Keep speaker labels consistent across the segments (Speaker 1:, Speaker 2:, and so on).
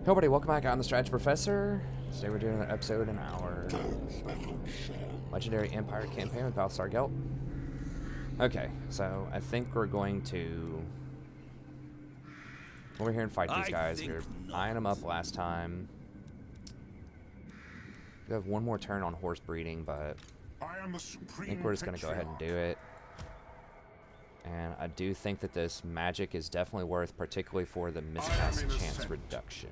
Speaker 1: Hey everybody, welcome back on the Strategy Professor. Today we're doing an episode in our Legendary Empire campaign with Balthasar Gelt. Okay, so I think we're going to go over here and fight these guys. We were eyeing them up last time. We have one more turn on horse breeding, but I think we're just going to go ahead and do it. And I do think that this magic is definitely worth, particularly for the miscast chance reduction.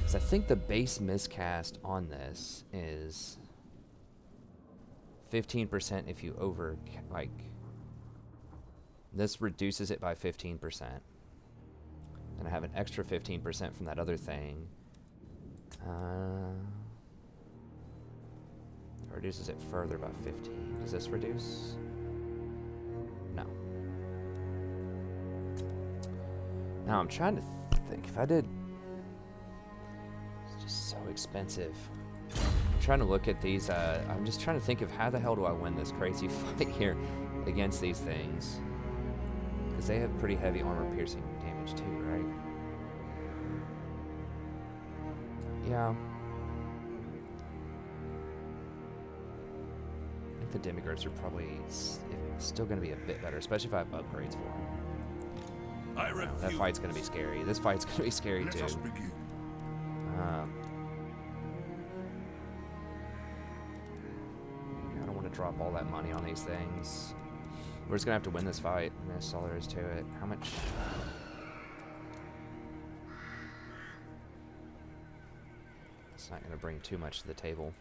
Speaker 1: So I think the base miscast on this is 15% if you over, like, this reduces it by 15%. And I have an extra 15% from that other thing. Reduces it further by 15. Does this reduce? No. Now I'm trying to think if I did. It's just so expensive. I'm trying to look at these. I'm just trying to think of how the hell do I win this crazy fight here against these things? Because they have pretty heavy armor piercing damage too, right? Yeah. The demigods are probably still going to be a bit better, especially if I have upgrades for them. That fight's going to be scary. This fight's going to be scary too. I don't want to drop all that money on these things. We're just going to have to win this fight. That's all there is to it. How much? It's not going to bring too much to the table.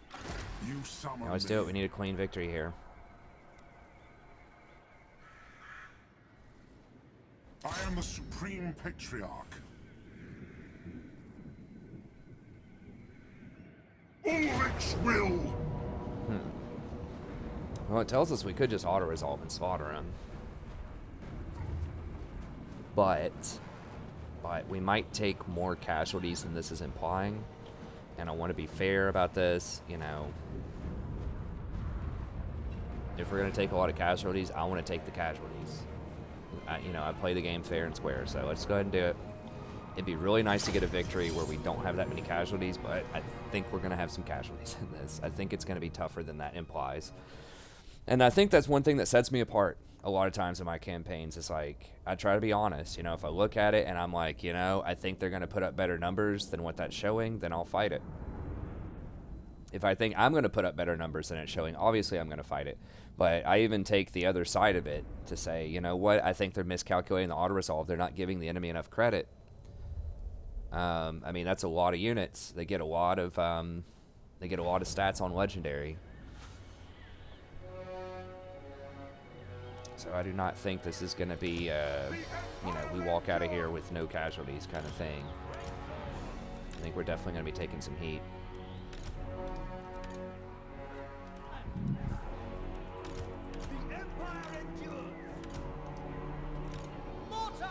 Speaker 1: Now let's do it. We need a clean victory here.
Speaker 2: I am the Supreme Patriarch. Ulrich's will!
Speaker 1: Well, it tells us we could just auto-resolve and slaughter him. But we might take more casualties than this is implying. And I want to be fair about this, you know. If we're going to take a lot of casualties, I want to take the casualties. You know, I play the game fair and square, so let's go ahead and do it. It'd be really nice to get a victory where we don't have that many casualties, but I think we're going to have some casualties in this. I think it's going to be tougher than that implies. And I think that's one thing that sets me apart a lot of times in my campaigns. Is like, I try to be honest. You know, if I look at it and I'm like, you know, I think they're going to put up better numbers than what that's showing, then I'll fight it. If I think I'm going to put up better numbers than it's showing, obviously I'm going to fight it. But I even take the other side of it to say, you know what, I think they're miscalculating the auto-resolve. They're not giving the enemy enough credit. I mean, that's a lot of units. They get a lot of stats on Legendary. So I do not think this is going to be, you know, we walk out of here with no casualties kind of thing. I think we're definitely going to be taking some heat.
Speaker 3: The Empire endures. Mortar!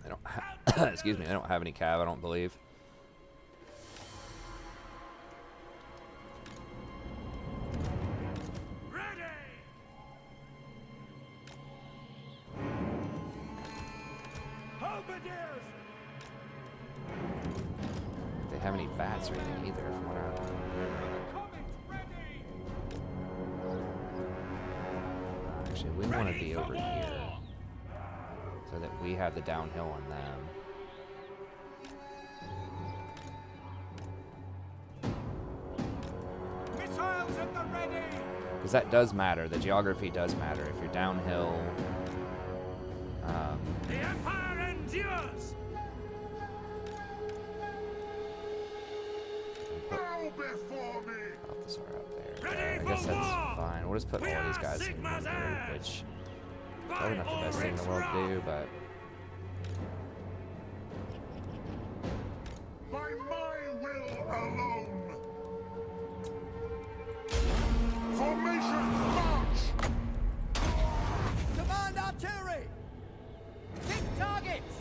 Speaker 1: I don't excuse me, I don't have any cav, I don't believe.
Speaker 3: Ready! Halberdiers!
Speaker 1: If they have any bats or anything either, from what I remember. Actually, we want to be over here so that we have the downhill on them.
Speaker 3: Missiles at the ready!
Speaker 1: Because that does matter. The geography does matter. If you're downhill,
Speaker 3: The Empire endures!
Speaker 2: Bow before me!
Speaker 1: Balthasar out there.
Speaker 3: Ready
Speaker 1: I guess
Speaker 3: for
Speaker 1: that's
Speaker 3: war!
Speaker 1: fine. We'll just put all these guys in one group, which probably not the best thing in the world to do, but
Speaker 2: By my will alone! Formation march!
Speaker 3: Command artillery! Hit targets!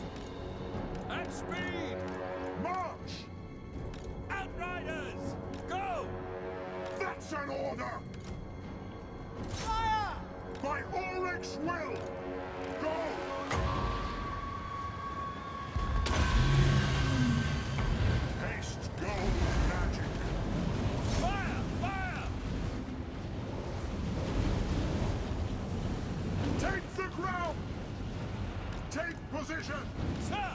Speaker 2: order!
Speaker 3: Fire!
Speaker 2: By Ulrich's will! Go! Haste gold magic!
Speaker 3: Fire! Fire!
Speaker 2: Take the ground! Take position!
Speaker 3: Sir!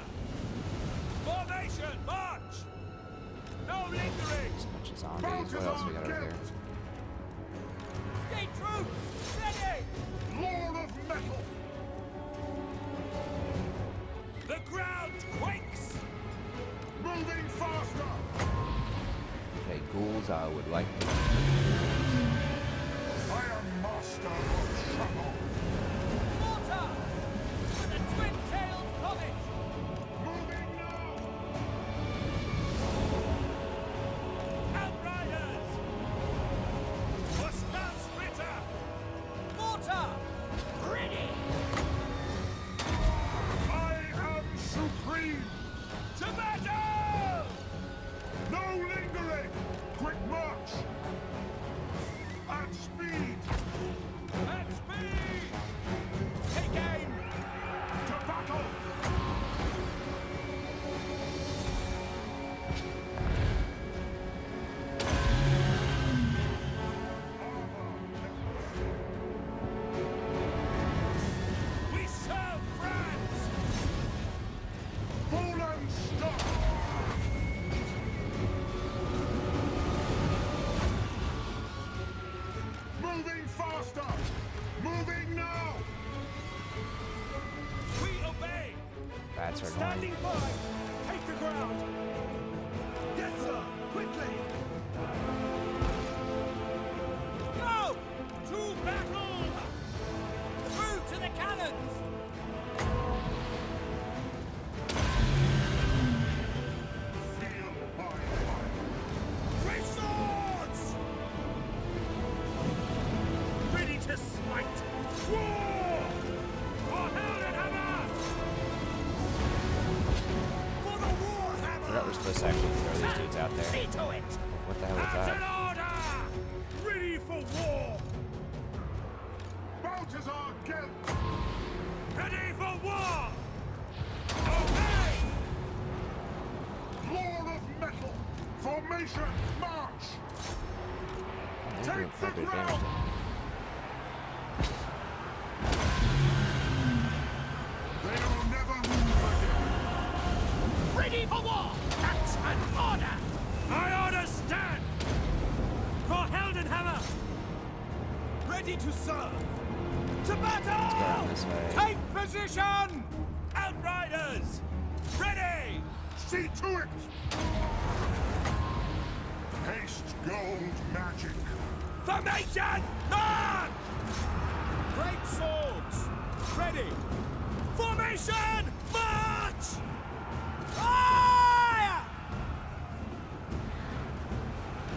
Speaker 3: Formation! March! No lingering!
Speaker 1: Just a bunch of zombies. What else we got over here?
Speaker 3: State troops! Ready!
Speaker 2: Lord of Metal!
Speaker 3: The ground quakes!
Speaker 2: Moving faster!
Speaker 1: Okay, ghouls, I would like to.
Speaker 2: I am master of trouble!
Speaker 3: Water! With a twin-tailed comet!
Speaker 2: Moving now!
Speaker 3: Outriders! For Scout Splitter! Water! Ready!
Speaker 2: I am supreme!
Speaker 3: To battle!
Speaker 2: No lingering! Quick march! At speed!
Speaker 3: At speed! Take aim!
Speaker 2: To battle!
Speaker 3: We serve France!
Speaker 2: Full and stop! Moving faster! Moving now!
Speaker 3: We obey!
Speaker 1: Bats are
Speaker 3: Standing
Speaker 1: annoying.
Speaker 3: by! Take the ground! Yes, sir! Quickly! Go! To battle! Through to the cannons!
Speaker 2: Feel my fire!
Speaker 3: Great swords! Ready to smite! War! For Heldenhammer! For the
Speaker 1: I
Speaker 3: Warhammer!
Speaker 1: forgot we're supposed to actually throw these dudes out there.
Speaker 3: See to it!
Speaker 1: What the hell is
Speaker 3: That's an
Speaker 1: that?
Speaker 3: order! Ready for war!
Speaker 2: Balthasar Gelt!
Speaker 3: Ready for war! Obey!
Speaker 2: Lord of Metal! Formation march!
Speaker 1: They're doing
Speaker 2: Take the
Speaker 1: quite a bit of damage
Speaker 2: ground! They'll never move again!
Speaker 3: Ready for war! That's an order! I order stand! For Heldenhammer! Ready to serve! To battle!
Speaker 1: go around this way.
Speaker 3: Take position! Outriders! Ready!
Speaker 2: See to it! Haste gold magic!
Speaker 3: Formation! March! Great swords! Ready! Formation! March! Fire!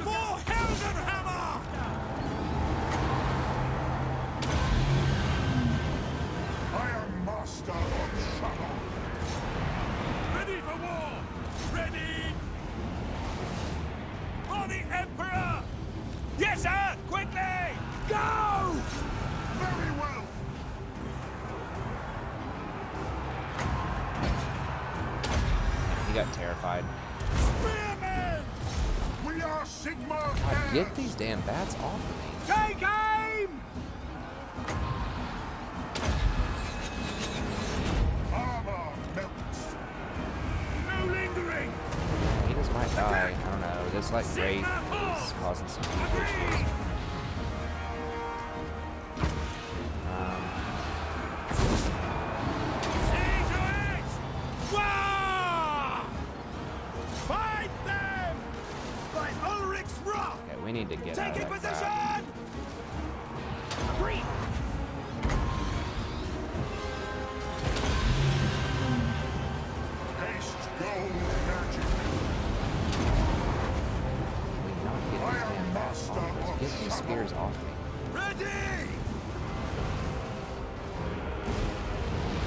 Speaker 3: For Heldenhammer!
Speaker 2: I am master of trouble!
Speaker 3: Ready for war! Ready! For the Emperor! Yes, sir! Quickly! Go!
Speaker 2: Very well!
Speaker 1: He got terrified.
Speaker 3: Spearmen!
Speaker 2: We are Sigma
Speaker 1: God, get
Speaker 2: heirs.
Speaker 1: these damn bats off of me.
Speaker 3: Take aim!
Speaker 2: Armor melts!
Speaker 3: No lingering!
Speaker 1: He just might die. I don't know. This like wraith is causing some
Speaker 3: Agreed!
Speaker 1: issues.
Speaker 3: See to it! War! Fight them! By Ulrich's wrath!
Speaker 1: Okay, we need to get out
Speaker 3: Taking
Speaker 1: of that
Speaker 3: position!
Speaker 1: crap.
Speaker 3: Agreed!
Speaker 2: Haste gold magic!
Speaker 1: Can we not get
Speaker 2: I
Speaker 1: these
Speaker 2: am
Speaker 1: damn bats
Speaker 2: master
Speaker 1: off us?
Speaker 2: of
Speaker 1: Get these spears
Speaker 2: trouble.
Speaker 1: off me.
Speaker 3: Ready!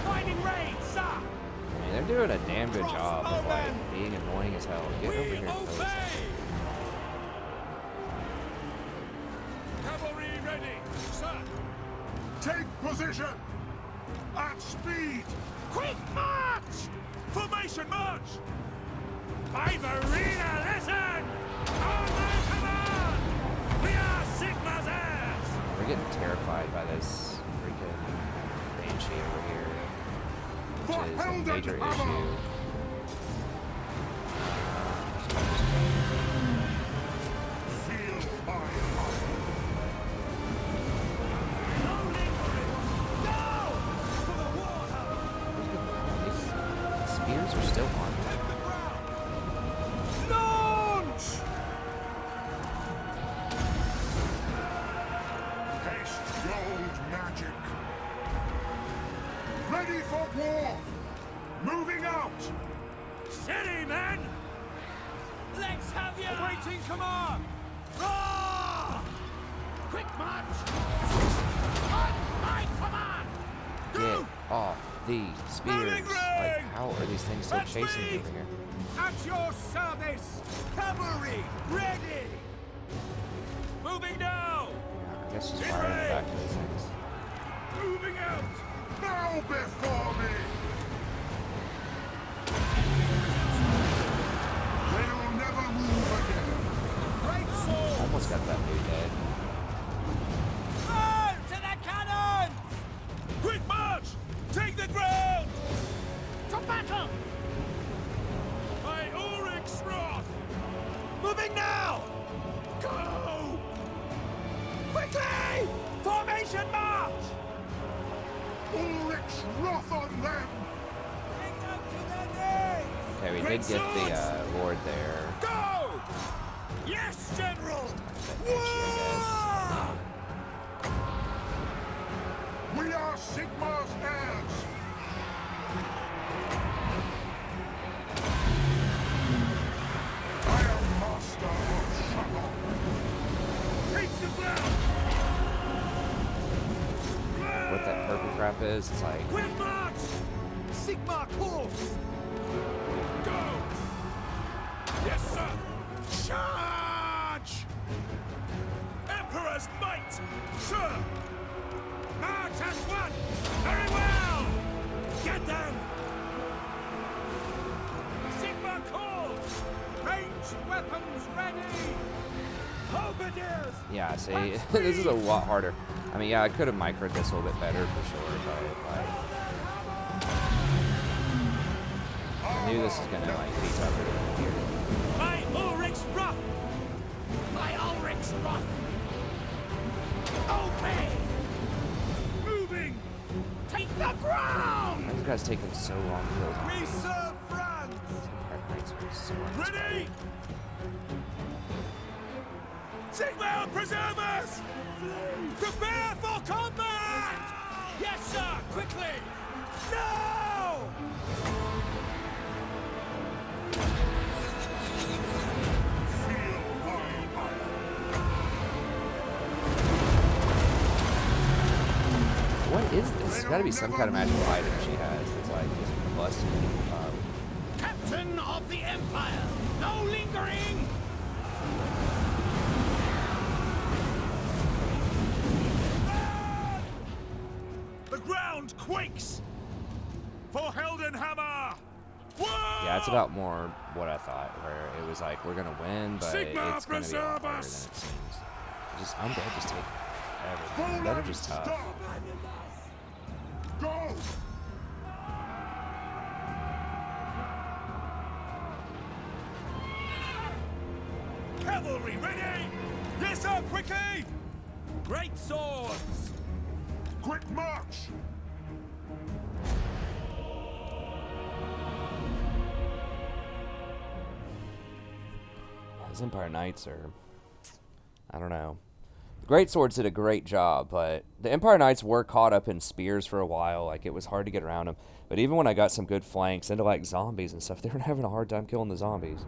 Speaker 3: Finding range, sir!
Speaker 1: I mean, they're doing a damn good job of like
Speaker 3: Crossbowmen!
Speaker 1: being annoying as hell. Get over
Speaker 3: We
Speaker 1: here and kill this
Speaker 3: obey!
Speaker 1: thing.
Speaker 2: Take position! At speed!
Speaker 3: Quick march! Formation march! By Verena, listen! On my command! We are Sigma's heirs!
Speaker 1: We're getting terrified by this freaking banshee over here, which is a major issue.
Speaker 2: Feel my heart!
Speaker 3: No lingering! Go! For the Warhammer!
Speaker 1: These spears are still on.
Speaker 3: Take the ground! Launch!
Speaker 2: Haste gold magic! Ready for war! Moving out!
Speaker 3: Steady, men! Let's have you! Awaiting command! Roar! Quick march! On my command!
Speaker 1: Get off the spears.
Speaker 3: Moving
Speaker 1: Like,
Speaker 3: ring!
Speaker 1: how are these things still
Speaker 3: At
Speaker 1: chasing me
Speaker 3: speed!
Speaker 1: over here?
Speaker 3: At your service! Cavalry, ready! Moving now!
Speaker 1: Yeah, I guess just
Speaker 3: In
Speaker 1: firing
Speaker 3: range!
Speaker 1: back to these things.
Speaker 3: Moving out!
Speaker 2: Now before me! They'll never move again!
Speaker 3: Great sword!
Speaker 1: Almost got that dude dead.
Speaker 3: Burn to the cannons! Quick march! Take the ground! To battle! By Ulrich's wrath! Moving now! Go! Quickly! Formation march!
Speaker 2: Ulrich's wrath on them!
Speaker 3: Take them to their knees!
Speaker 1: Okay, we
Speaker 3: Great
Speaker 1: did get the
Speaker 3: swords!
Speaker 1: lord there.
Speaker 3: Go! Yes, General!
Speaker 1: That banshee,
Speaker 2: We are Sigma's heirs! I am master of Shabbat!
Speaker 3: Take the ground!
Speaker 1: I guess. What that purple crap is, it's like,
Speaker 3: Quick march! Sigma course! Go! Yes, sir! Charge! Emperor's might! Sir! March as one! Very well! Get them! Sigma course! Ranged weapons ready! Halberdiers!
Speaker 1: yeah, see, this is a lot harder. I mean, yeah, I could have microed this a little bit better for sure, but like, I knew this was gonna like be tougher here.
Speaker 3: By Ulrich's wrath! By Ulrich's wrath! Obey! Moving! Take the ground!
Speaker 1: These guys taking so long to kill.
Speaker 3: We serve France!
Speaker 1: Empire Knights are so uninspired.
Speaker 3: Ready! Sigma preservers! Prepare for combat! Yes, sir! Quickly! Now!
Speaker 2: Feel my ire!
Speaker 1: What is this? There's gotta be some kind of magical item she has that's like just busting.
Speaker 3: Captain of the Empire! No lingering! The ground quakes! For Heldenhammer!
Speaker 1: Yeah, it's about more what I thought, where it was like we're gonna win, but
Speaker 3: Sigma
Speaker 1: it's gonna be a lot
Speaker 3: preserve
Speaker 1: harder than it
Speaker 3: us!
Speaker 1: seems. Just undead just take forever.
Speaker 2: Full
Speaker 1: Undead are
Speaker 2: and
Speaker 1: just tough.
Speaker 2: stop! Go!
Speaker 3: Cavalry ready! Yes, sir, quickly! Great swords!
Speaker 2: Quick march!
Speaker 1: Those Empire Knights are, I don't know. The Great Swords did a great job, but the Empire Knights were caught up in spears for a while. Like, it was hard to get around them. But even when I got some good flanks into, like, zombies and stuff, they were having a hard time killing the zombies.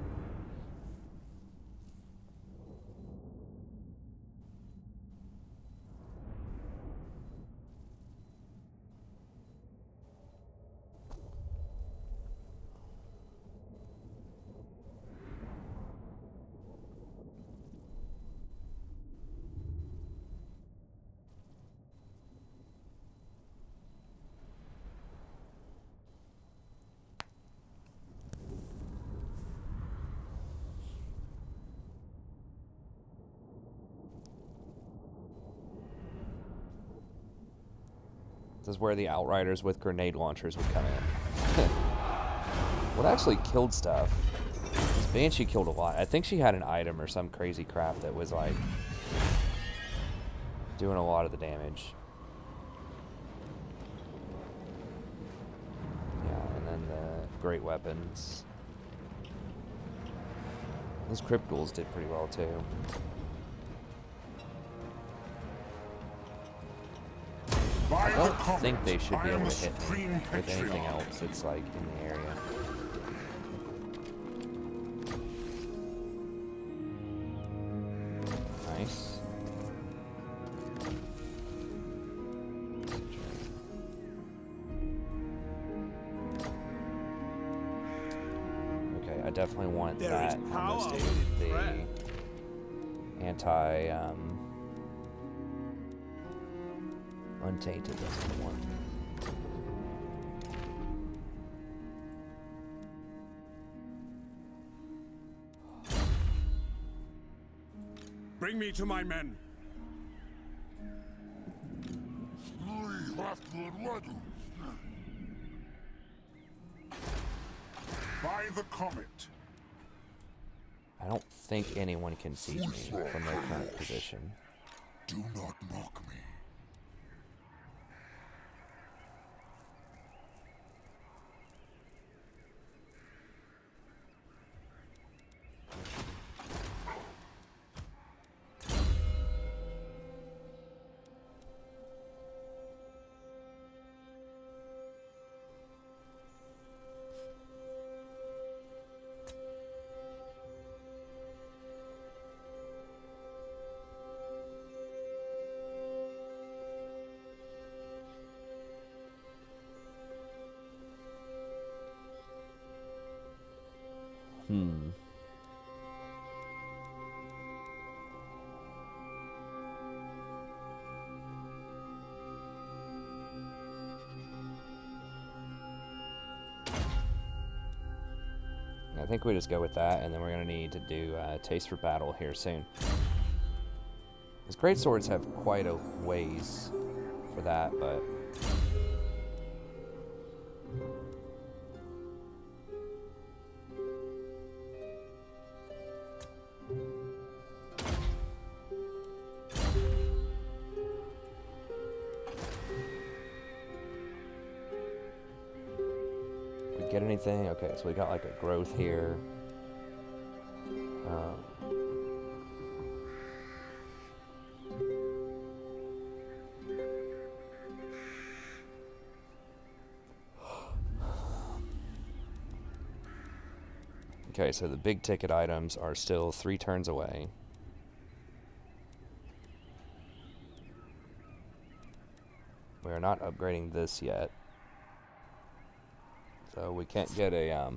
Speaker 1: This is where the Outriders with grenade launchers would come in. What actually killed stuff? This Banshee killed a lot. I think she had an item or some crazy crap that was like doing a lot of the damage. Yeah, and then the great weapons. Those crypt ghouls did pretty well too. I don't think they should be able to hit me with anything else that's like in the area. Nice. Okay, I definitely want that on this dude. The anti Untainted doesn't work.
Speaker 3: Bring me to my men.
Speaker 2: By the comet.
Speaker 1: I don't think anyone can siege me from their current position.
Speaker 2: Do not mock me.
Speaker 1: I think we just go with that, and then we're going to need to do Taste for Battle here soon. These great swords have quite a ways for that, but... Get anything? Okay, so we got like a growth here. Okay, so the big ticket items are still 3 turns away. We are not upgrading this yet. So we can't get a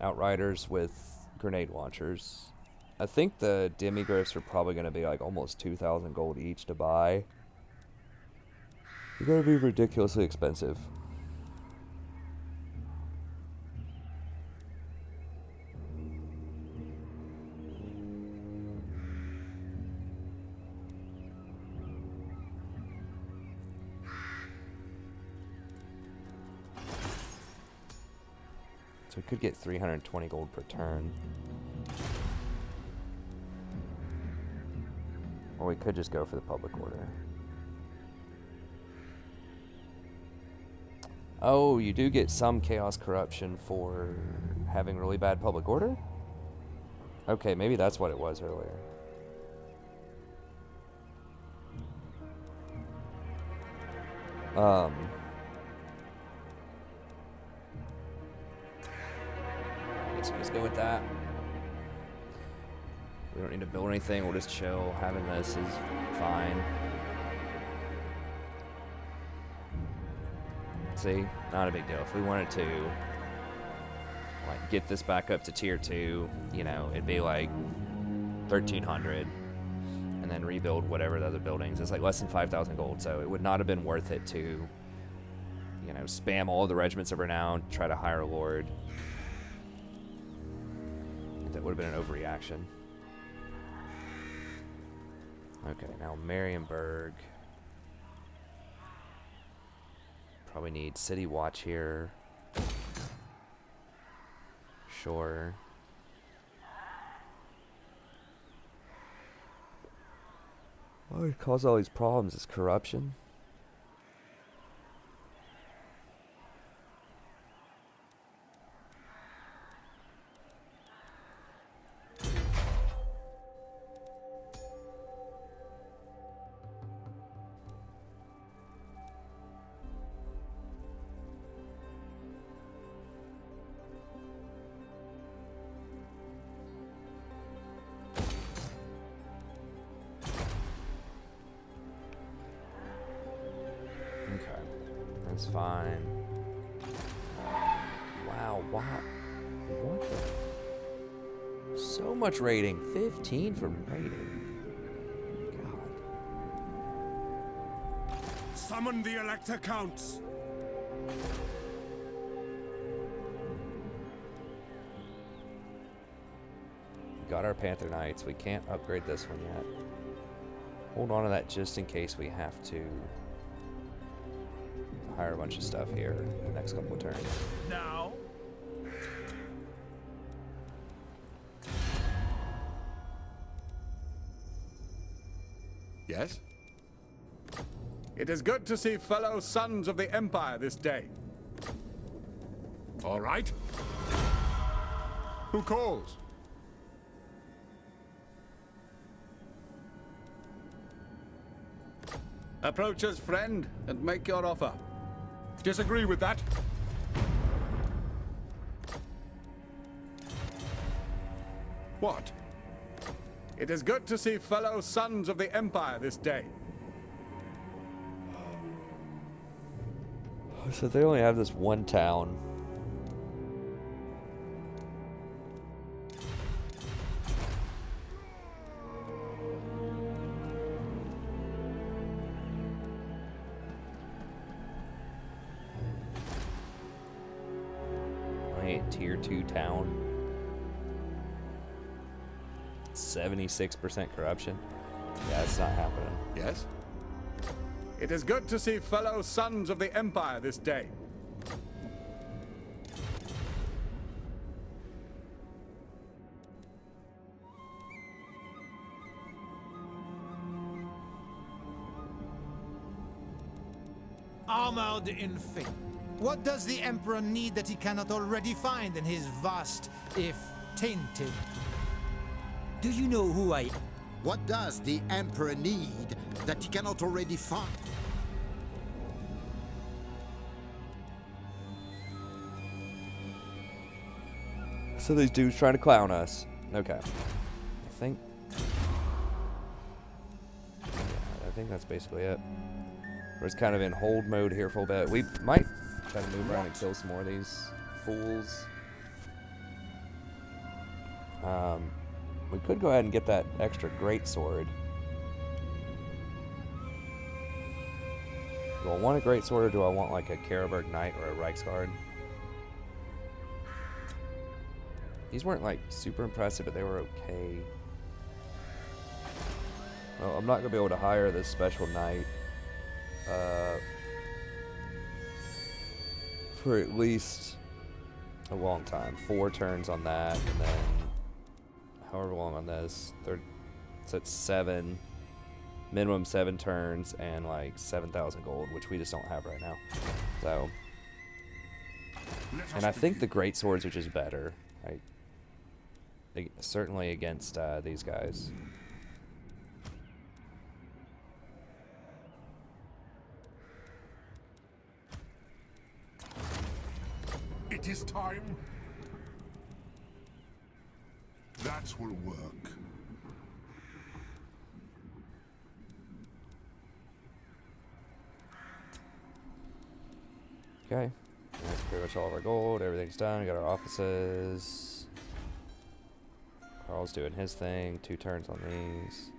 Speaker 1: Outriders with grenade launchers. I think the demigriffs are probably going to be like almost 2,000 gold each to buy. They're going to be ridiculously expensive. So we could get 320 gold per turn. Or we could just go for the public order. Oh, you do get some chaos corruption for having really bad public order? Okay, maybe that's what it was earlier. So just go with that. We don't need to build anything, we'll just chill. Having this is fine. See, not a big deal. If we wanted to like get this back up to tier 2, you know, it'd be like 1,300 and then rebuild whatever the other buildings. It's like less than 5,000 gold, so it would not have been worth it to, you know, spam all the regiments of renown, try to hire a lord. That would have been an overreaction. Okay, now Marienburg. Probably need City Watch here. Sure. What caused all these problems is corruption. That's fine. Wow, wow. What the? So much rating. 15 from rating. God.
Speaker 3: Summon the Elector Counts.
Speaker 1: Got our Panther Knights. We can't upgrade this one yet. Hold on to that just in case we have to hire a bunch of stuff here in the next couple of turns.
Speaker 3: Now?
Speaker 4: Yes? It is good to see fellow sons of the Empire this day.
Speaker 2: All right. Who calls?
Speaker 4: Approach us, friend, and make your offer.
Speaker 2: Disagree with that. What?
Speaker 4: It is good to see fellow sons of the Empire this day.
Speaker 1: So they only have this one town. Only a tier 2 town. 76% corruption. Yeah, it's not happening.
Speaker 4: Yes? It is good to see fellow sons of the Empire this day.
Speaker 5: Armored in faith. What does the Emperor need that he cannot already find in his vast, if tainted?
Speaker 6: Do you know who I am? What does the Emperor need that he cannot already find?
Speaker 1: So these dudes trying to clown us. Okay. I think that's basically it. We're just kind of in hold mode here for a bit. We might try to move around and kill some more of these fools. We could go ahead and get that extra greatsword. Do I want a greatsword or do I want like a Karaberg Knight or a Reichsguard? These weren't like super impressive, but they were okay. Well, I'm not gonna be able to hire this special knight for at least a long time. 4 turns on that, and then however long on this. It's at 7, minimum 7 turns, and like 7,000 gold, which we just don't have right now. So, and I think the great swords are just better. Certainly against these guys.
Speaker 2: It is time. That will work.
Speaker 1: Okay. That's pretty much all of our gold. Everything's done. We got our offices. Carl's doing his thing. 2 turns on these.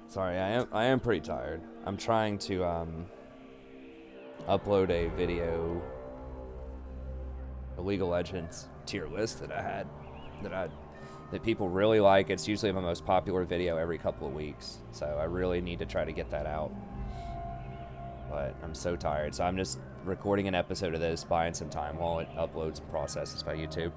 Speaker 1: Sorry, I am pretty tired. I'm trying to upload a video, a League of Legends tier list that I had, that people really like. It's usually my most popular video every couple of weeks, so I really need to try to get that out. But I'm so tired, so I'm just recording an episode of this, buying some time while it uploads and processes by YouTube.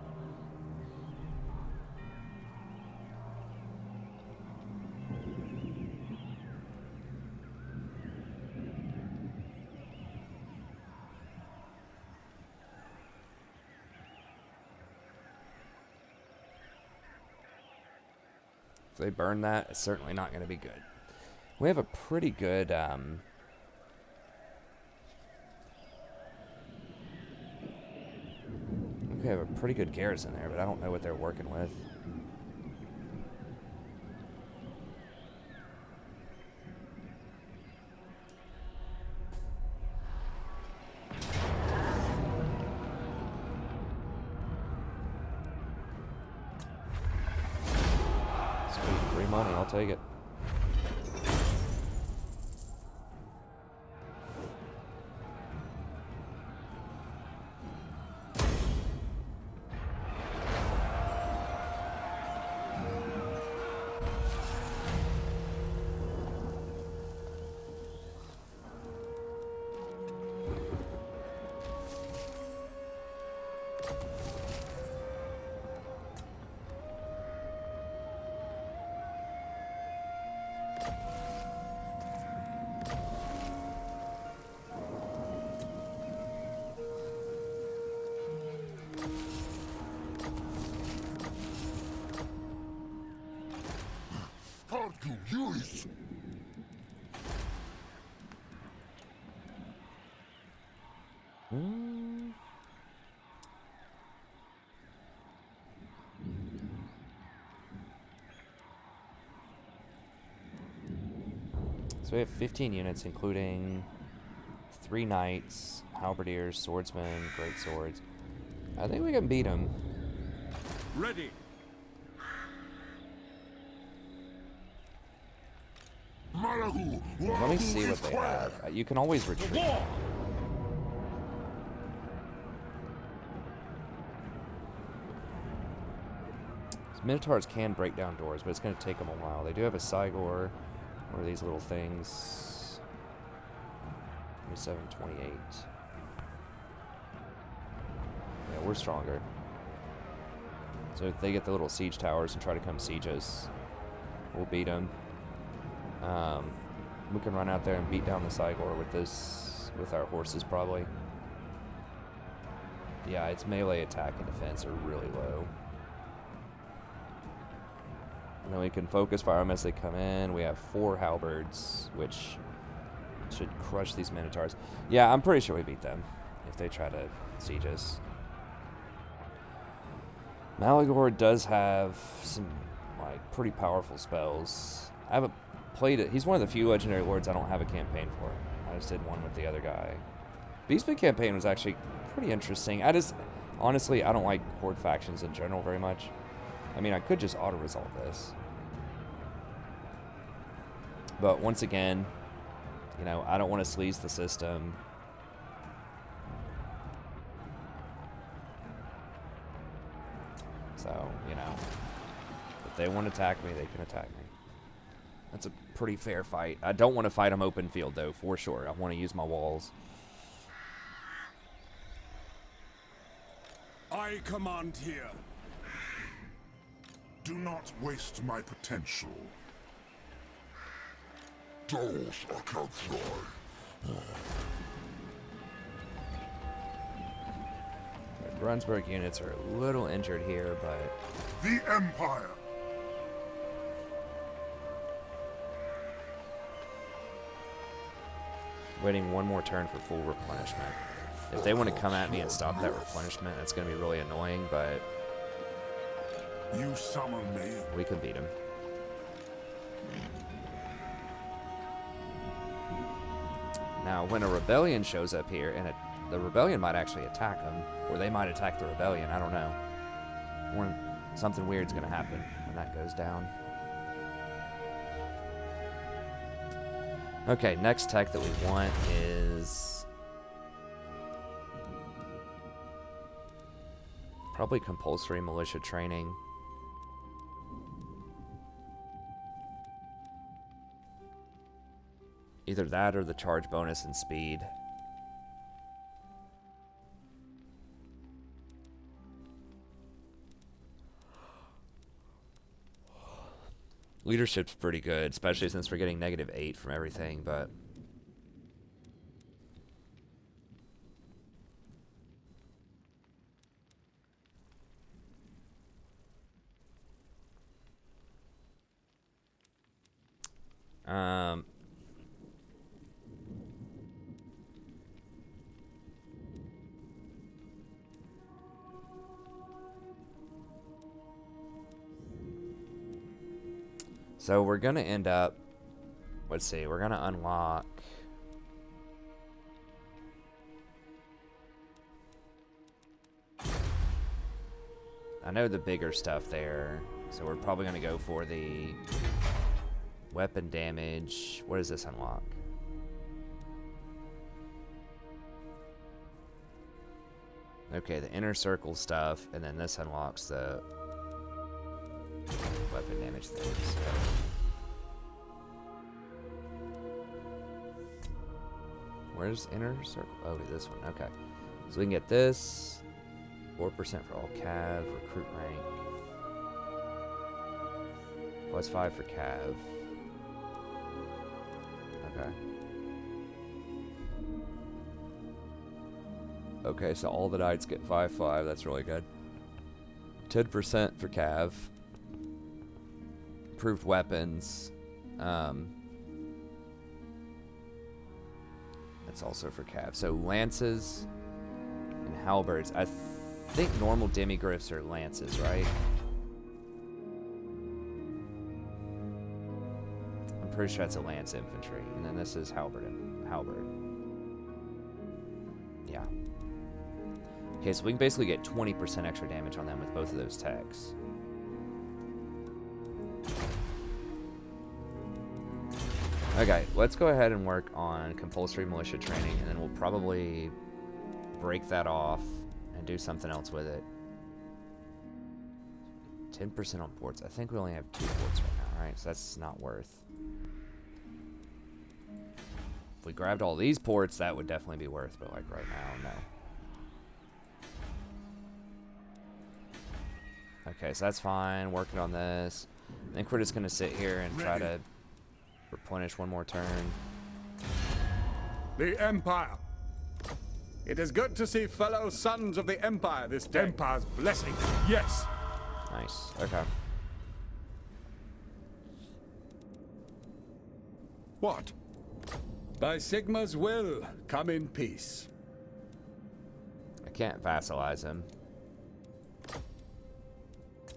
Speaker 1: If they burn that, it's certainly not going to be good. We have a pretty good, we have a pretty good garrison there, but I don't know what they're working with. Free money, I'll take it.
Speaker 2: Use.
Speaker 1: So we have 15 units, including 3 knights, halberdiers, swordsmen, great swords. I think we can beat them.
Speaker 3: Ready.
Speaker 1: Let me see what they have. You can always retreat. Minotaurs can break down doors, but it's going to take them a while. They do have a Cygor, one of these little things. 27, 28. Yeah, we're stronger. So if they get the little siege towers and try to come siege us, we'll beat them. We can run out there and beat down the Cygor with our horses probably. Yeah, its melee attack and defense are really low. And then we can focus fire them as they come in. We have 4 halberds, which should crush these Minotaurs. Yeah, I'm pretty sure we beat them if they try to siege us. Malagor does have some pretty powerful spells. I haven't played it. He's one of the few legendary lords I don't have a campaign for. I just did one with the other guy. Beastmen campaign was actually pretty interesting. Honestly, I don't like horde factions in general very much. I mean, I could just auto-resolve this. But once again, you know, I don't want to sleaze the system. So, you know, if they want to attack me, they can attack me. That's a pretty fair fight. I don't want to fight them open field, though, for sure. I want to use my walls.
Speaker 3: I command here.
Speaker 2: Do not waste my potential. Those I can fly.
Speaker 1: Brunsberg units are a little injured here, but...
Speaker 2: The Empire!
Speaker 1: Waiting one more turn for full replenishment. If they want to come at me and stop that replenishment, that's going to be really annoying, but...
Speaker 2: You summon me.
Speaker 1: We can beat him. Now, when a rebellion shows up here, and the rebellion might actually attack them, or they might attack the rebellion, I don't know. Something weird's going to happen when that goes down. Okay, next tech that we want is probably compulsory militia training. Either that or the charge bonus and speed. Leadership's pretty good, especially since we're getting -8 from everything, but so we're gonna end up, let's see, we're gonna unlock I know the bigger stuff there, so we're probably gonna go for the weapon damage. What does this unlock? Okay, the inner circle stuff, and then this unlocks the weapon damage things. Where's inner circle? Oh, this one. Okay. So we can get this. 4% for all cav. Recruit rank. +5 for cav. Okay. Okay, so all the knights get 5/5. That's really good. 10% for cav. Improved weapons. That's also for cav. So lances and halberds. I think normal demigriffs are lances, right? I'm pretty sure that's a lance infantry. And then this is halberd. Yeah. Okay, so we can basically get 20% extra damage on them with both of those techs. Okay, let's go ahead and work on compulsory militia training, and then we'll probably break that off and do something else with it. 10% on ports. I think we only have 2 ports right now, right? So that's not worth. If we grabbed all these ports, that would definitely be worth, but like right now, no. Okay, so that's fine. Working on this. I think we're just going to sit here and try to replenish one more turn.
Speaker 4: The Empire. It is good to see fellow sons of the Empire this day.
Speaker 2: Empire's blessing. Yes.
Speaker 1: Nice. Okay.
Speaker 4: What? By Sigma's will, come in peace.
Speaker 1: I can't vassalize him.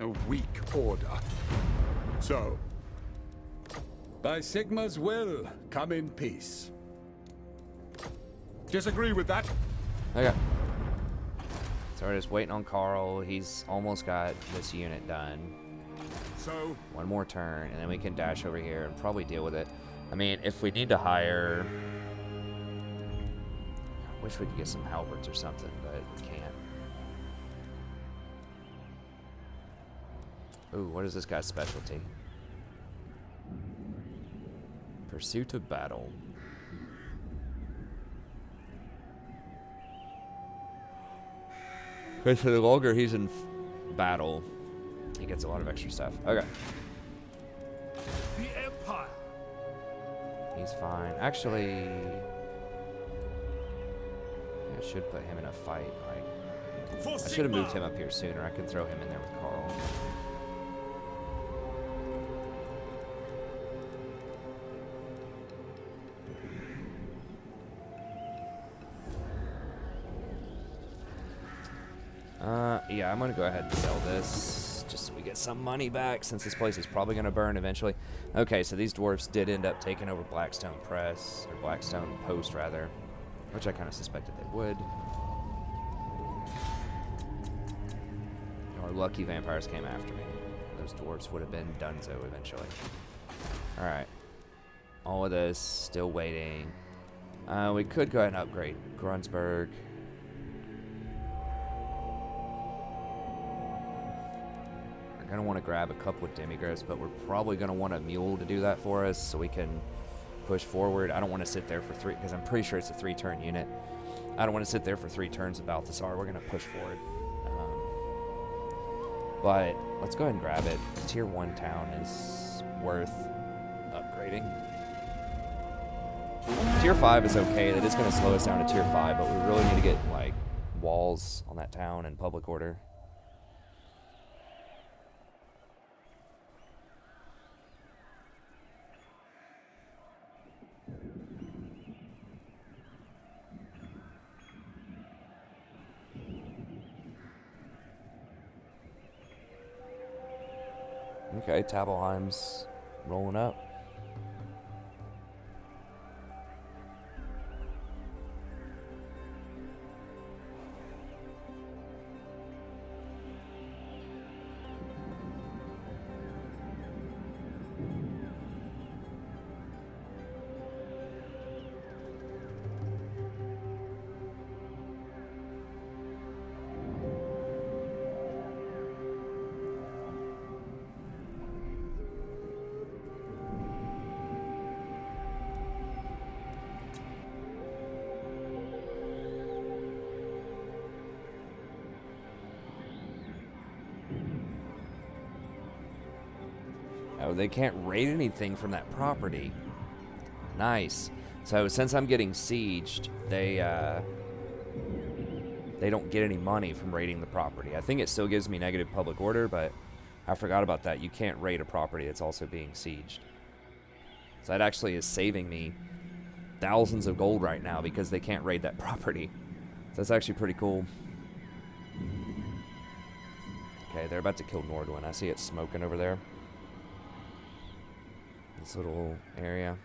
Speaker 4: A weak order. So, by Sigma's will, come in peace.
Speaker 2: Disagree with that.
Speaker 1: Okay. So we're just waiting on Carl. He's almost got this unit done.
Speaker 2: So,
Speaker 1: One more turn, and then we can dash over here and probably deal with it. I mean, if we need to hire... I wish we could get some halberds or something, but we can't. Ooh, what is this guy's specialty? Pursuit of battle. Okay, so the longer he's in battle, he gets a lot of extra stuff. Okay.
Speaker 2: the Empire.
Speaker 1: He's fine. Actually, I should put him in a fight. I should have moved him up here sooner. I can throw him in there with Carl. Yeah, I'm gonna go ahead and sell this just so we get some money back, since this place is probably gonna burn eventually. Okay, so these dwarves did end up taking over Blackstone Press, or Blackstone Post rather, which I kind of suspected they would. Our lucky vampires came after me. Those dwarves would have been donezo eventually. Alright. All of this, still waiting. We could go ahead and upgrade Grunsburg. We're going to want to grab a couple of demigriffs, but we're probably going to want a mule to do that for us so we can push forward. I don't want to sit there for 3, because I'm pretty sure it's a 3-turn unit. I don't want to sit there for 3 turns of Balthasar. We're going to push forward. But let's go ahead and grab it. Tier 1 town is worth upgrading. Tier 5 is okay. That is going to slow us down to Tier 5, but we really need to get, like, walls on that town and public order. Okay, Tabelheim's rolling up. Oh, they can't raid anything from that property. Nice. So since I'm getting sieged, they don't get any money from raiding the property. I think it still gives me negative public order, but I forgot about that. You can't raid a property that's also being sieged. So that actually is saving me thousands of gold right now because they can't raid that property. So that's actually pretty cool. Okay, they're about to kill Nordwin. I see it smoking over there. This little area.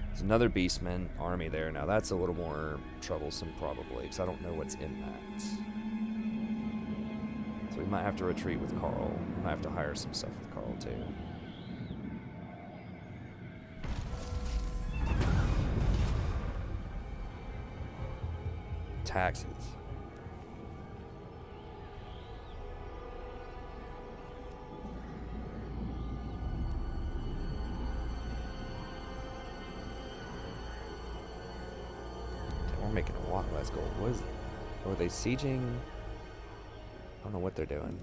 Speaker 1: There's another Beastmen army there. Now that's a little more troublesome probably, because I don't know what's in that. So we might have to retreat with Carl. We might have to hire some stuff with Carl too. Taxes. We're making a lot less gold. What is it? Or are they sieging? I don't know what they're doing.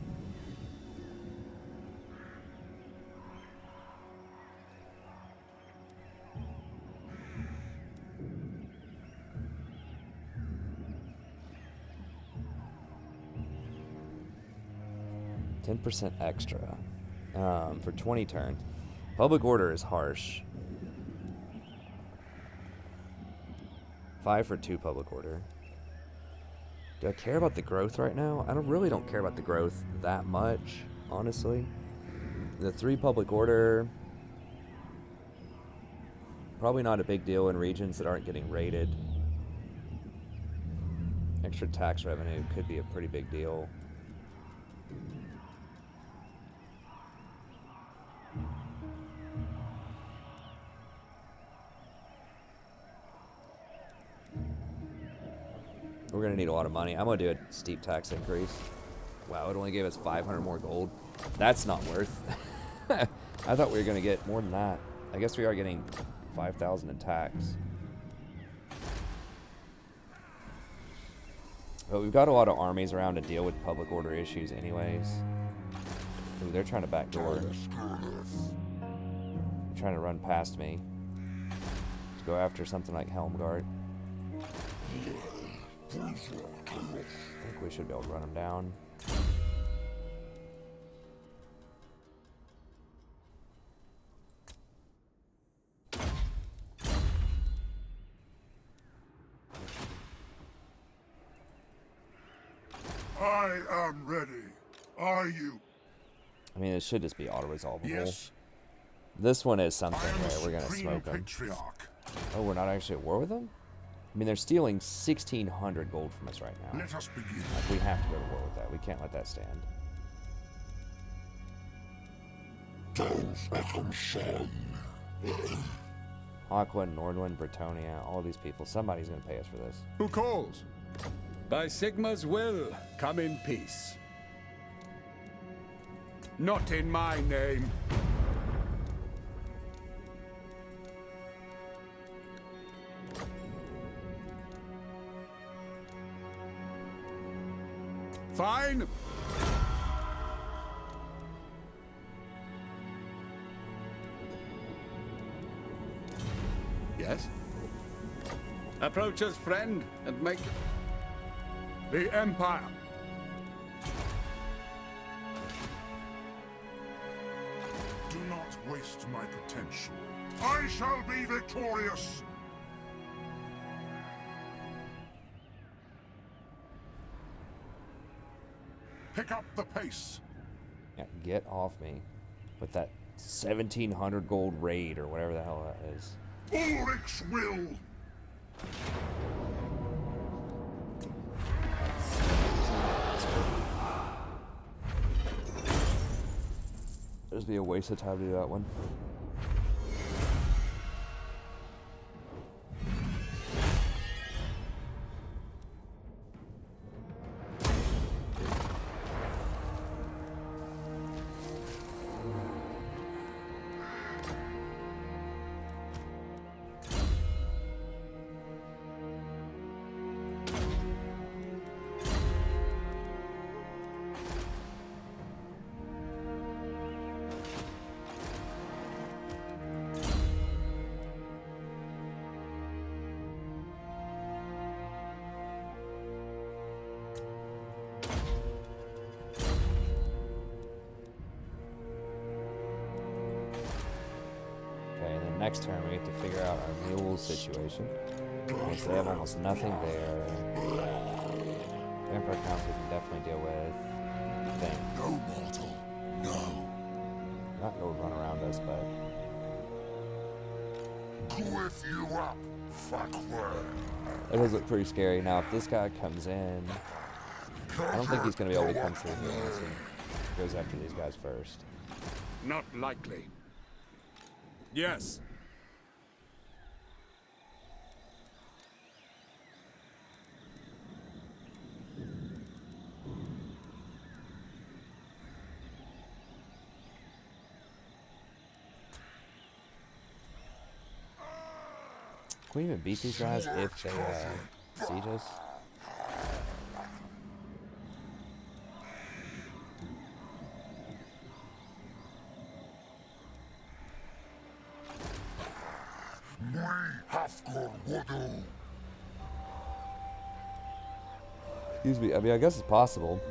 Speaker 1: %, extra for 20 turns. Public order is harsh. 5 for 2 public order. Do I care about the growth right now? I really don't care about the growth that much, honestly. The 3 public order, probably not a big deal in regions that aren't getting raided. Extra tax revenue could be a pretty big deal. We're going to need a lot of money. I'm going to do a steep tax increase. Wow, it only gave us 500 more gold. That's not worth. I thought we were going to get more than that. I guess we are getting 5,000 in tax. But we've got a lot of armies around to deal with public order issues anyways. Ooh, they're trying to backdoor. They're trying to run past me. To go after something like Helmgart. I think we should be able to run them down.
Speaker 2: I am ready. Are you?
Speaker 1: I mean, it should just be auto-resolvable.
Speaker 2: Yes.
Speaker 1: This one is something
Speaker 2: I am
Speaker 1: where we're going to
Speaker 2: supreme
Speaker 1: smoke them.
Speaker 2: patriarch.
Speaker 1: Oh, we're not actually at war with them? I mean, they're stealing 1,600 gold from us right now.
Speaker 2: Let us begin.
Speaker 1: Like, we have to go to war with that. We can't let that stand. Aqua, Nordwind, Bretonia, all these people. Somebody's going to pay us for this.
Speaker 4: Who calls? By Sigma's will, come in peace. Not in my name. Fine. Yes? Approach us, friend, and make the Empire.
Speaker 2: Do not waste my potential. I shall be victorious! Pick up the pace.
Speaker 1: Yeah, get off me with that 1,700 gold raid or whatever the hell that is.
Speaker 2: Ulrich's will!
Speaker 1: It'd be a waste of time to do that one. Next turn, we have to figure out our mule situation. Because they have almost nothing there. Emperor Council we can definitely deal with. Thing.
Speaker 2: No mortal, no.
Speaker 1: Not go run around us, but.
Speaker 2: Cliff you up, fuckware.
Speaker 1: That does look pretty scary. Now, if this guy comes in, I don't think he's going to be able to come through here unless he goes after these guys first.
Speaker 4: Not likely. Yes.
Speaker 1: Can we even beat these guys if they siege us? Excuse me, I mean, I guess it's possible.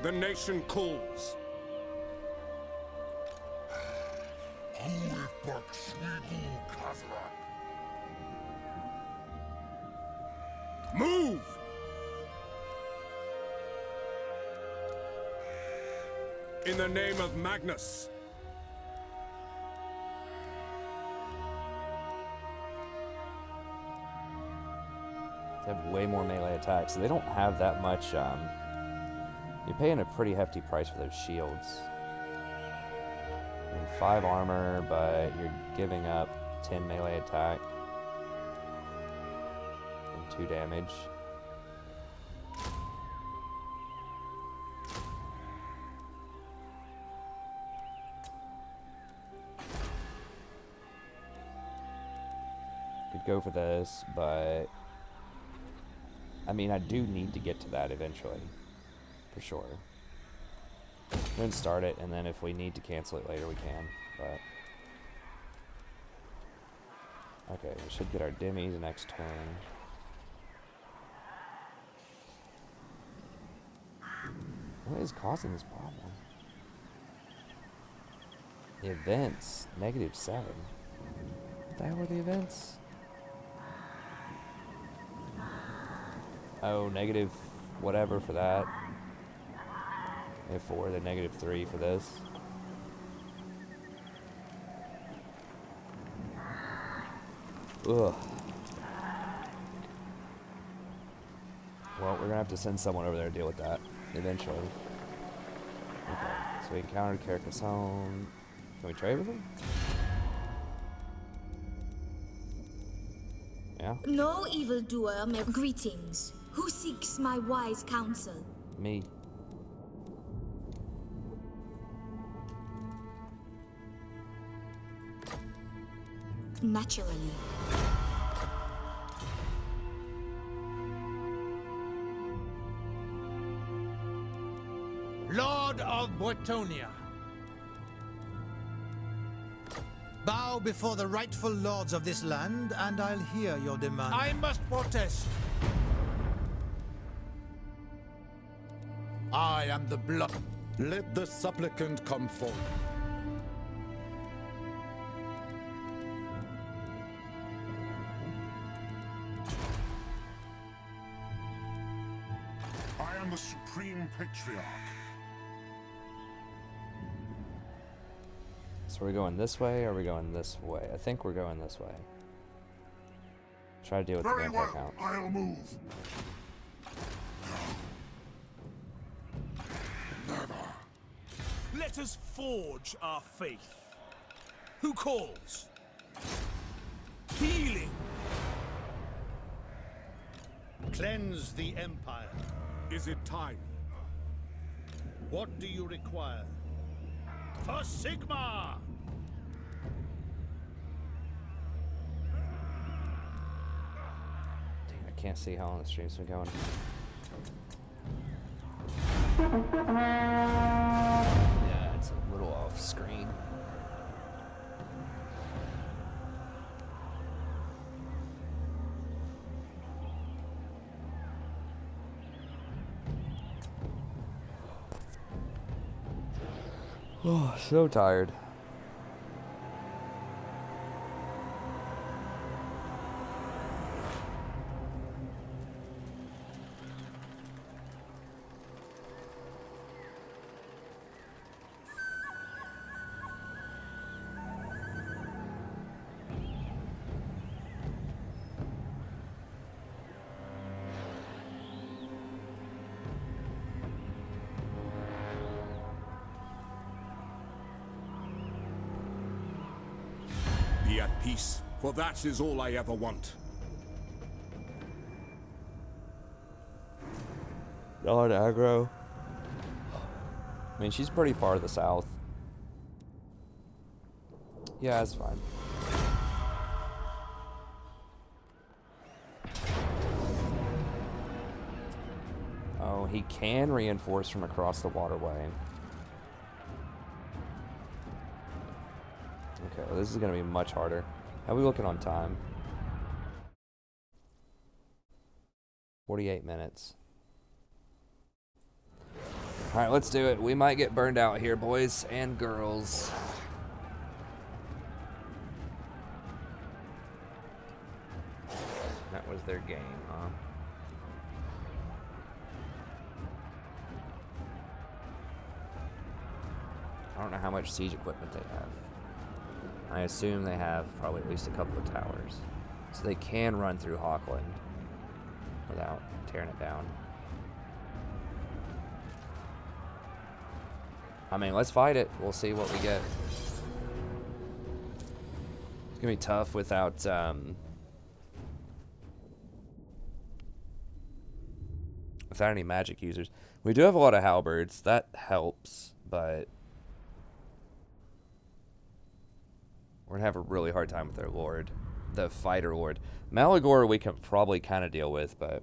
Speaker 4: The nation calls. Move! In the name of Magnus.
Speaker 1: They have way more melee attacks. So they don't have that much. You're paying a pretty hefty price for those shields. I mean, 5 armor, but you're giving up 10 melee attack and 2 damage. Could go for this, but I mean, I do need to get to that eventually, for sure. Then start it, and then if we need to cancel it later, we can. But okay, we should get our dimmies next turn. What is causing this problem? The events, -7. What the hell are the events? Oh, negative whatever for that. -4, then -3 for this. Ugh. Well, we're gonna have to send someone over there to deal with that eventually. Okay, so we encountered Carcassonne. Can we trade with him? Yeah?
Speaker 7: No evildoer may... Greetings. Who seeks my wise counsel?
Speaker 1: Me.
Speaker 7: Naturally.
Speaker 5: Lord of Bretonia. Bow before the rightful lords of this land, and I'll hear your demand. I must protest. I am the blood.
Speaker 4: Let the supplicant come forth.
Speaker 2: I am the Supreme Patriarch.
Speaker 1: So are we going this way or are we going this way? I think we're going this way. Try to deal with the
Speaker 2: Very
Speaker 1: vampire
Speaker 2: well,
Speaker 1: count.
Speaker 2: I'll move.
Speaker 3: Let us forge our faith. Who calls? Healing.
Speaker 8: Cleanse the Empire.
Speaker 4: Is it time?
Speaker 8: What do you require? For Sigma!
Speaker 1: Dang, I can't see how long the stream's been going. Yeah, it's a little off screen. Oh, so tired.
Speaker 4: Be at peace, for that is all I ever want.
Speaker 1: God, aggro. I mean, she's pretty far to the south. Yeah, that's fine. Oh, he can reinforce from across the waterway. Okay, well, this is going to be much harder. How are we looking on time? 48 minutes. Alright, let's do it. We might get burned out here, boys and girls. That was their game, huh? I don't know how much siege equipment they have. I assume they have probably at least a couple of towers. So they can run through Hawkland without tearing it down. I mean, let's fight it. We'll see what we get. It's gonna be tough without without any magic users. We do have a lot of halberds. That helps, but we're gonna have a really hard time with their lord, the fighter lord. Malagor we can probably kind of deal with, but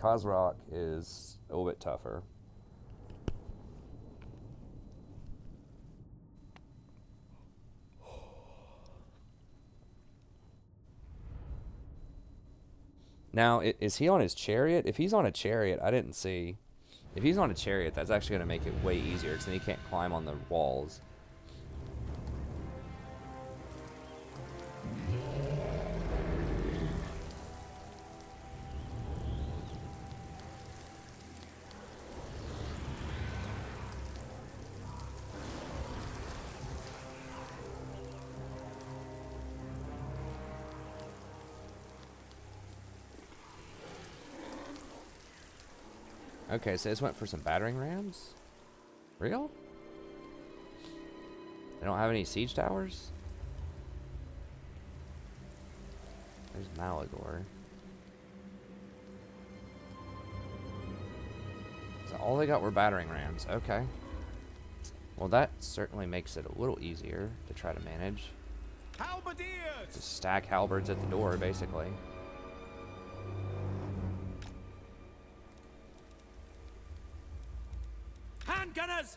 Speaker 1: Khazrak is a little bit tougher. Now, is he on his chariot? If he's on a chariot, I didn't see. If he's on a chariot, that's actually going to make it way easier, because then he can't climb on the walls. Okay, so this went for some battering rams? Real? They don't have any siege towers? There's Malagor. So all they got were battering rams. Okay. Well, that certainly makes it a little easier to try to manage.
Speaker 3: Halberdiers!
Speaker 1: Just stack halberds at the door, basically.
Speaker 3: Handgunners!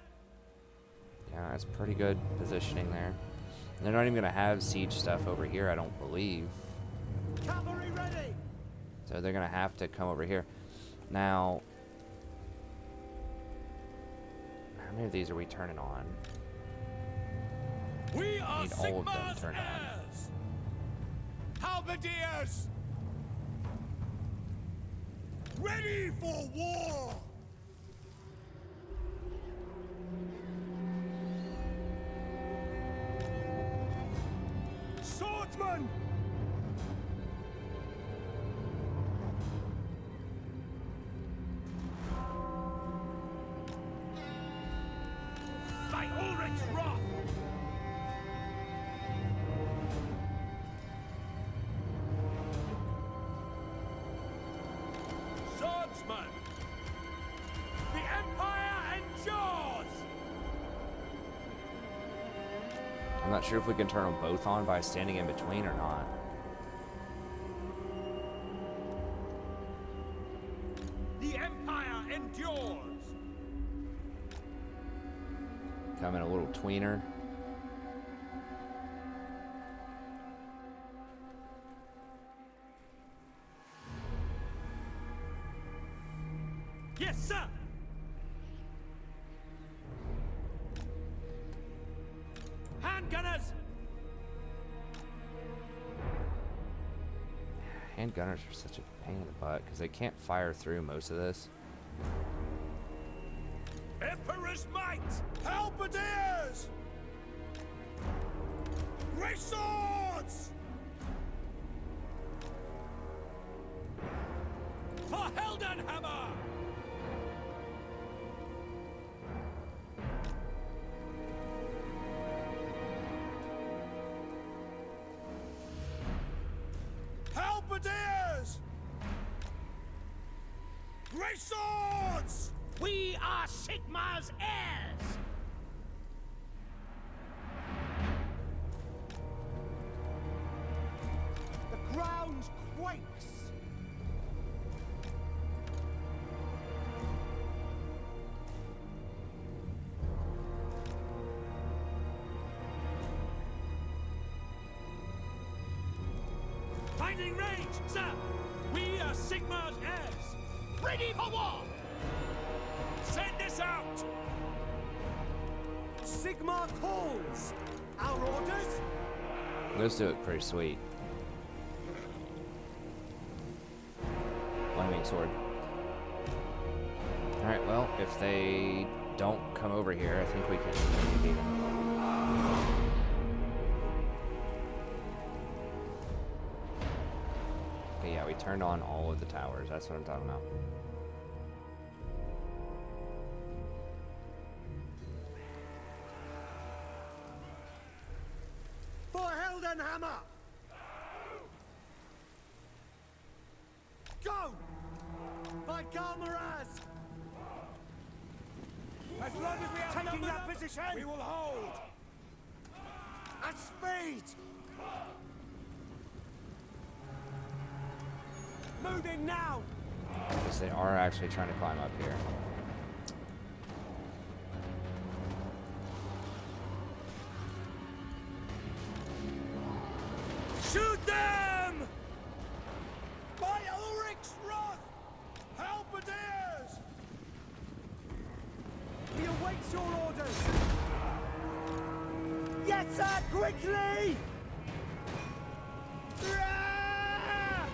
Speaker 1: Yeah, that's pretty good positioning there. They're not even going to have siege stuff over here, I don't believe.
Speaker 3: Cavalry ready!
Speaker 1: So they're going to have to come over here. Now, how many of these are we turning on?
Speaker 3: We are
Speaker 1: Need all of them
Speaker 3: Sigmar's
Speaker 1: turned on.
Speaker 3: heirs! Halberdiers! Ready for war! Swordsman! By Ulrich's wrath! Swordsman! The Empire endures!
Speaker 1: I'm not sure if we can turn them both on by standing in between or not.
Speaker 3: The Empire endures!
Speaker 1: Coming a little tweener.
Speaker 3: Yes, sir! Handgunners!
Speaker 1: Handgunners are such a pain in the butt because they can't fire through most of this.
Speaker 3: Emperor's might! Halberdiers! Great swords! For Heldenhammer! Halberdiers! Great swords! We are Sigmar's heirs! The ground quakes! Finding range, sir! We are Sigmar's heirs! Ready for war! Send this out! Sigmar calls! Our orders?
Speaker 1: Those do look pretty sweet. Flaming sword. Alright, well, if they don't come over here, I think we can beat them. Okay, yeah, we turned on all of the towers. That's what I'm talking about.
Speaker 3: For Heldenhammer! Go! By Galmaraz! As long as we are taking that position, we will hold! At speed! Moving now!
Speaker 1: Because they are actually trying to climb up here.
Speaker 3: Shoot them! By Ulrich's wrath! Halberdiers! We await your orders! Yes, sir! Quickly! Ah!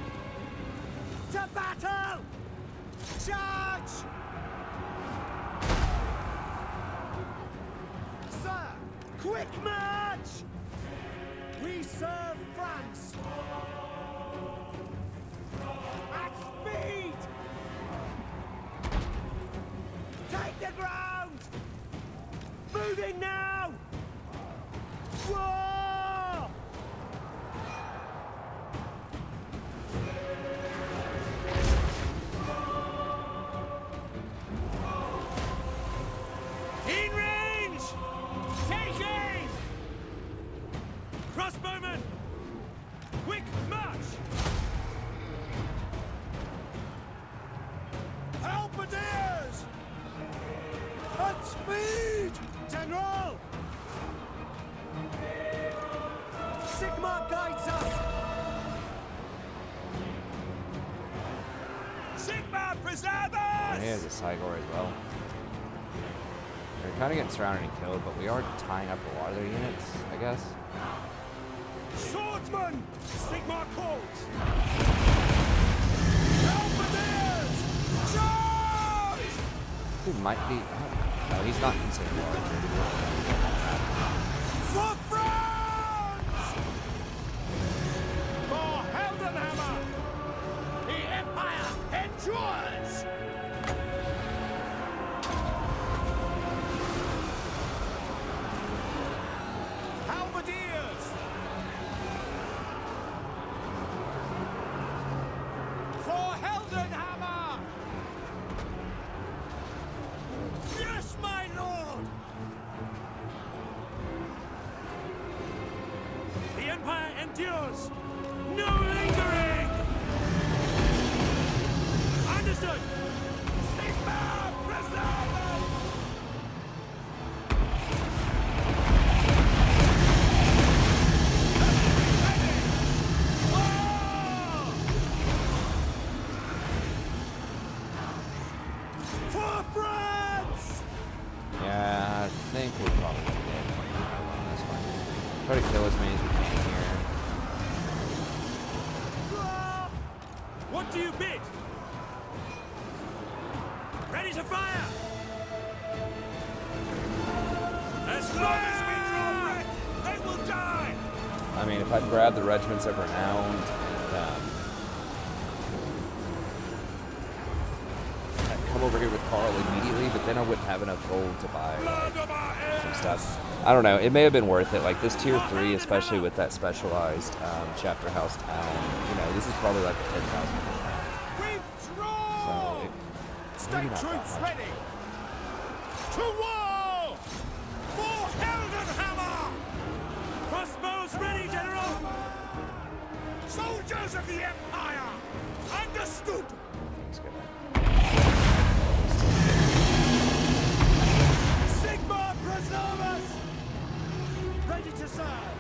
Speaker 3: To battle! Charge! Sir! Quick march! We serve France! At speed! Take the ground! Moving now! War! Godspeed! General! Sigmar guides us! Sigmar preserve us!
Speaker 1: And he has a Cygor as well. They're kind of getting surrounded and killed, but we are tying up a lot of their units, I guess.
Speaker 3: Swordsman! Sigmar calls! Halberdiers! Charge!
Speaker 1: He might be. Oh, no, he's not considered larger.
Speaker 3: For France! For Heldenhammer! The Empire endures! Halberdiers! For Heldenhammer! Yes, my lord! The Empire endures! No lingering! Understood! Sigmar preserve us! For France!
Speaker 1: Yeah, I think we're probably dead on this one. Try to kill as many as we can here.
Speaker 3: What do you bid? Ready to fire! As long as we draw breath, they will die!
Speaker 1: I mean, if I'd grab the regiments that were now and I'd come over here with Carl immediately, but then I wouldn't have enough gold to buy some stuff. I don't know. It may have been worth it. Like this tier 3, especially with that specialized chapter house town. You know, this is probably like a 10,000.
Speaker 3: Withdraw!
Speaker 1: So maybe
Speaker 3: State
Speaker 1: not that
Speaker 3: troops
Speaker 1: much.
Speaker 3: ready! To war! For Heldenhammer! Crossbows ready, General! Soldiers of the Empire! Understood!
Speaker 1: It's good.
Speaker 3: Sigmar preserve us! Ready to serve!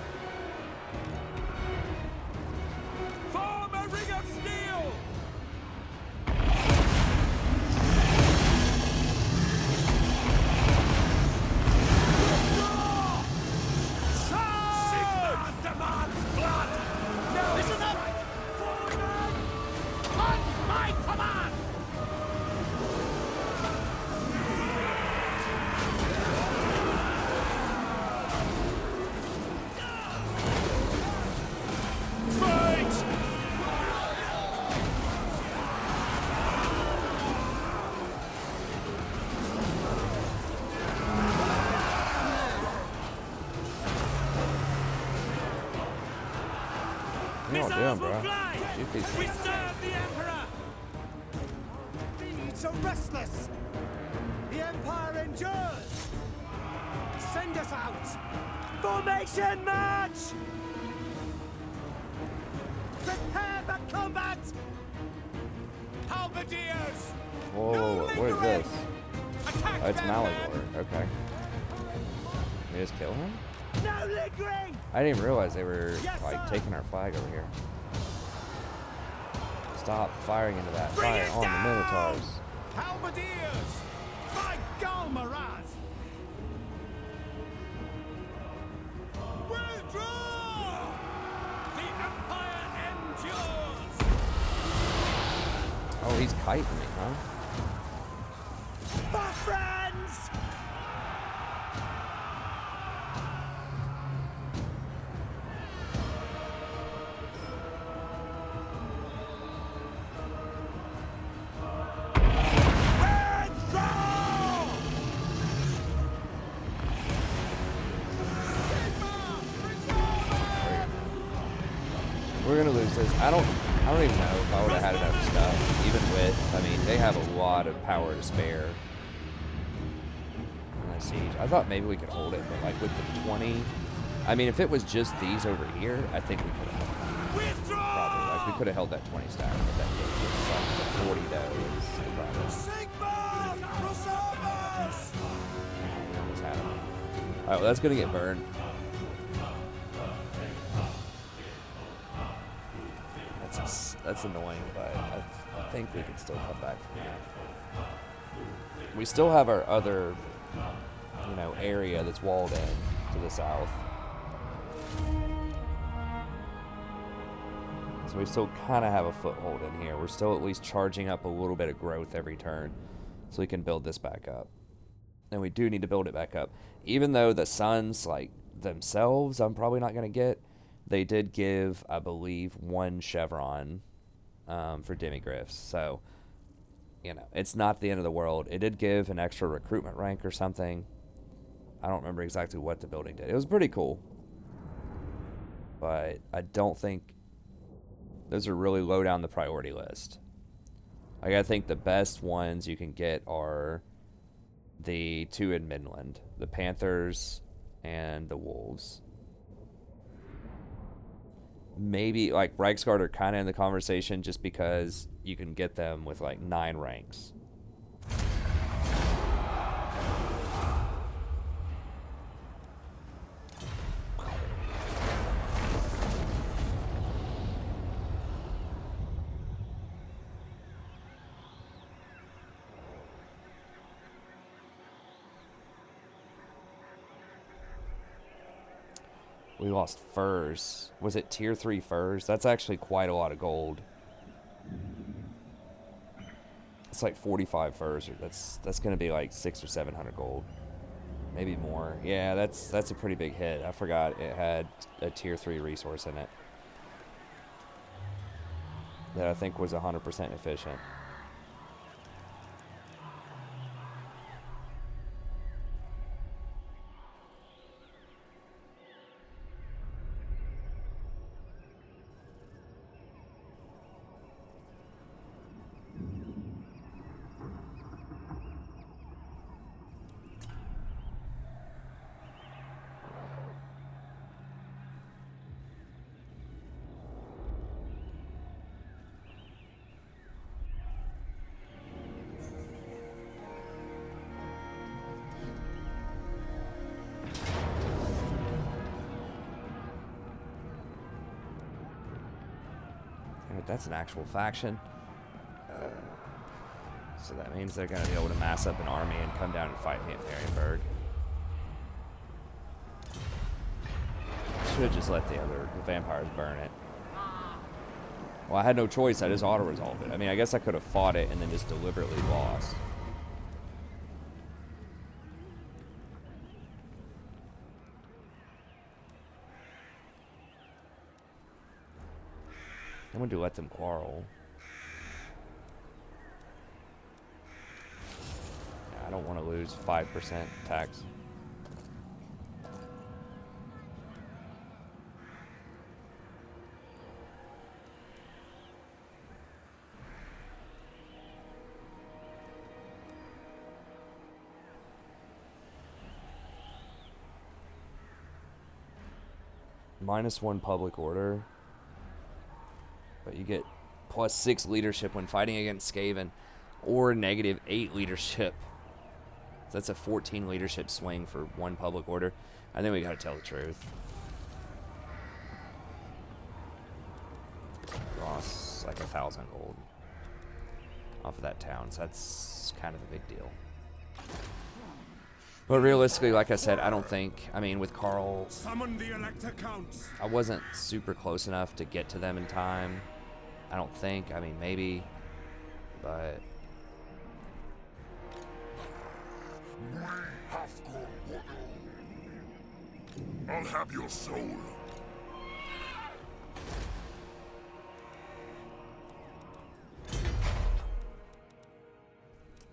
Speaker 3: Form a ring of steel! Withdraw! Charge! Sigmar demands blood! No. Listen up! Forward! On my command! Fight!
Speaker 1: What are you all doing, bro?
Speaker 3: Will fly!
Speaker 1: Shoot these
Speaker 3: We
Speaker 1: things.
Speaker 3: serve the Emperor! Be so restless! The Empire endures! Send us out! Formation march! Prepare the combat! Halberdiers!
Speaker 1: Whoa, what is this?
Speaker 3: Attack
Speaker 1: Oh, it's
Speaker 3: them,
Speaker 1: Malagor.
Speaker 3: men!
Speaker 1: Okay. We just kill him?
Speaker 3: No lingering!
Speaker 1: I didn't even realize they were
Speaker 3: Yes,
Speaker 1: like
Speaker 3: sir.
Speaker 1: taking our flag over here. Stop firing into that.
Speaker 3: Bring
Speaker 1: Fire
Speaker 3: it
Speaker 1: on
Speaker 3: down!
Speaker 1: the Minotaurs.
Speaker 3: Halberdiers! By Galmaraz! Withdraw! The Empire endures!
Speaker 1: Oh, he's kiting me, huh?
Speaker 3: For friends! Withdraw!
Speaker 1: We're gonna lose this. I don't even know if I would have had enough stuff, even with. I mean, they have a lot of power to spare. On a siege. I thought maybe we could hold it, but like with the 20. I mean, if it was just these over here, I think we could have held that.
Speaker 3: Withdraw!
Speaker 1: Probably. Like we could have held that 20 stack, but that gave us some. The 40 though is the problem.
Speaker 3: Sigmar preserve us!
Speaker 1: Alright, well, that's gonna get burned. That's annoying, but I think we can still come back from that. We still have our other, you know, area that's walled in to the south. So we still kind of have a foothold in here. We're still at least charging up a little bit of growth every turn so we can build this back up. And we do need to build it back up. Even though the suns, like, themselves, I'm probably not going to get. They did give, I believe, 1 chevron for demigriffs. So, you know, it's not the end of the world. It did give an extra recruitment rank or something. I don't remember exactly what the building did. It was pretty cool. But I don't think those are really low down the priority list. Like, I think the best ones you can get are the 2 in Midland. The Panthers and the Wolves. Maybe, like, Reichsguard are kind of in the conversation just because you can get them with, like, 9 ranks. We lost furs. Was it tier 3 furs? That's actually quite a lot of gold. It's like 45 furs. That's going to be like 600 or 700 gold. Maybe more. Yeah, that's a pretty big hit. I forgot it had a tier 3 resource in it. That I think was 100% efficient. That's an actual faction. So that means they're going to be able to mass up an army and come down and fight me at Marienburg. Should have just let the vampires burn it. Well, I had no choice. I just auto-resolved it. I mean, I guess I could have fought it and then just deliberately lost. I'm going to let them quarrel. I don't want to lose 5% tax. -1 public order. But you get +6 leadership when fighting against Skaven, or -8 leadership. So that's a 14 leadership swing for 1 public order. I think we gotta tell the truth. Lost like 1,000 gold off of that town, so that's kind of a big deal. But realistically, like I said, I don't think, I mean, with Carl,
Speaker 3: Summon the Elector Counts.
Speaker 1: I wasn't super close enough to get to them in time. I don't think. I mean, maybe. But
Speaker 2: I'll have your soul.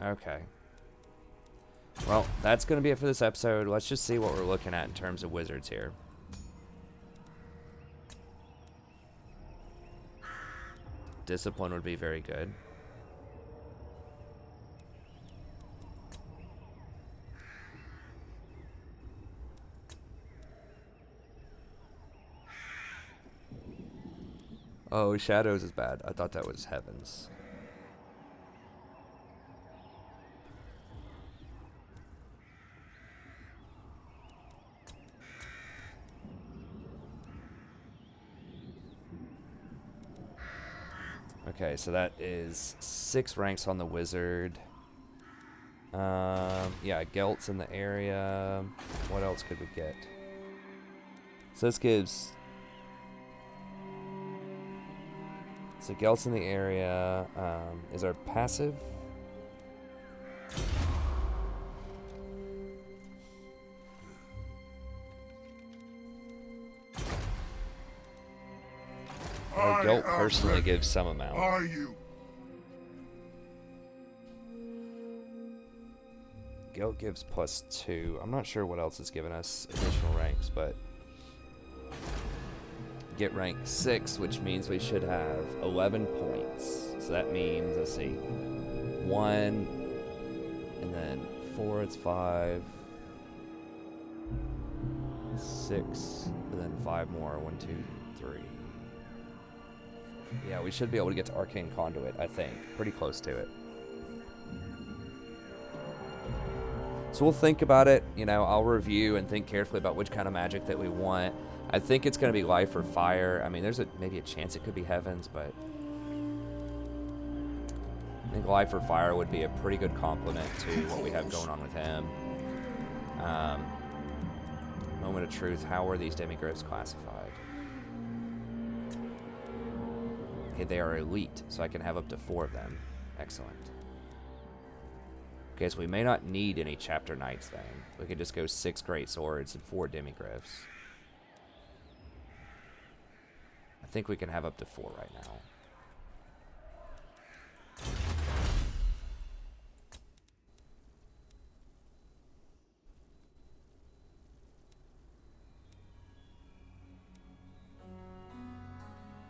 Speaker 1: okay. Well, that's going to be it for this episode. Let's just see what we're looking at in terms of wizards here. Discipline would be very good. Oh, Shadows is bad. I thought that was Heavens. Okay, so that is 6 ranks on the wizard. Yeah, Gelt's in the area. What else could we get? So this gives... So Gelt's in the area. Is our passive? Oh, Gelt personally gives some amount.
Speaker 2: Are you?
Speaker 1: Gelt gives +2. I'm not sure what else is giving us additional ranks, but get rank 6, which means we should have 11 points. So that means, let's see, 1, and then 4, it's 5, 6, and then 5 more. 1, 2, 3. Yeah, we should be able to get to Arcane Conduit, I think. Pretty close to it. So we'll think about it. You know, I'll review and think carefully about which kind of magic that we want. I think it's going to be life or fire. I mean, there's maybe a chance it could be heavens, but I think life or fire would be a pretty good complement to what we have going on with him. Moment of truth. How are these demigryphs classified? Okay, they are elite, so I can have up to 4 of them. Excellent. Okay, so we may not need any chapter knights then. We could just go 6 great swords and 4 demigryphs. I think we can have up to 4 right now.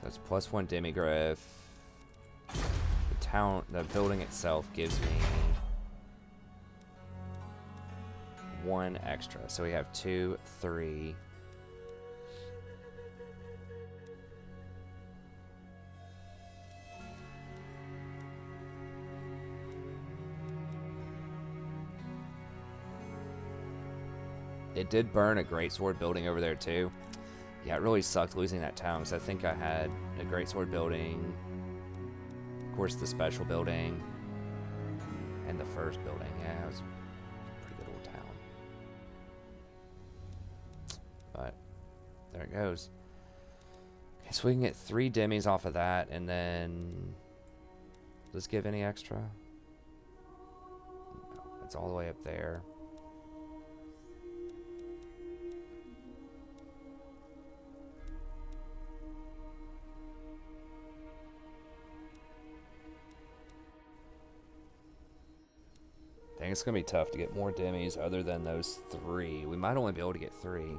Speaker 1: That's +1 demigryph. The building itself gives me 1 extra. So we have 2, 3. It did burn a greatsword building over there too. Yeah, it really sucked losing that town because I think I had a greatsword building, of course the special building, and the first building. Yeah, it was a pretty good old town. But there it goes. Okay, so we can get 3 demis off of that, and then does this give any extra? No, it's all the way up there. Dang, it's gonna be tough to get more demis other than those 3. We might only be able to get 3.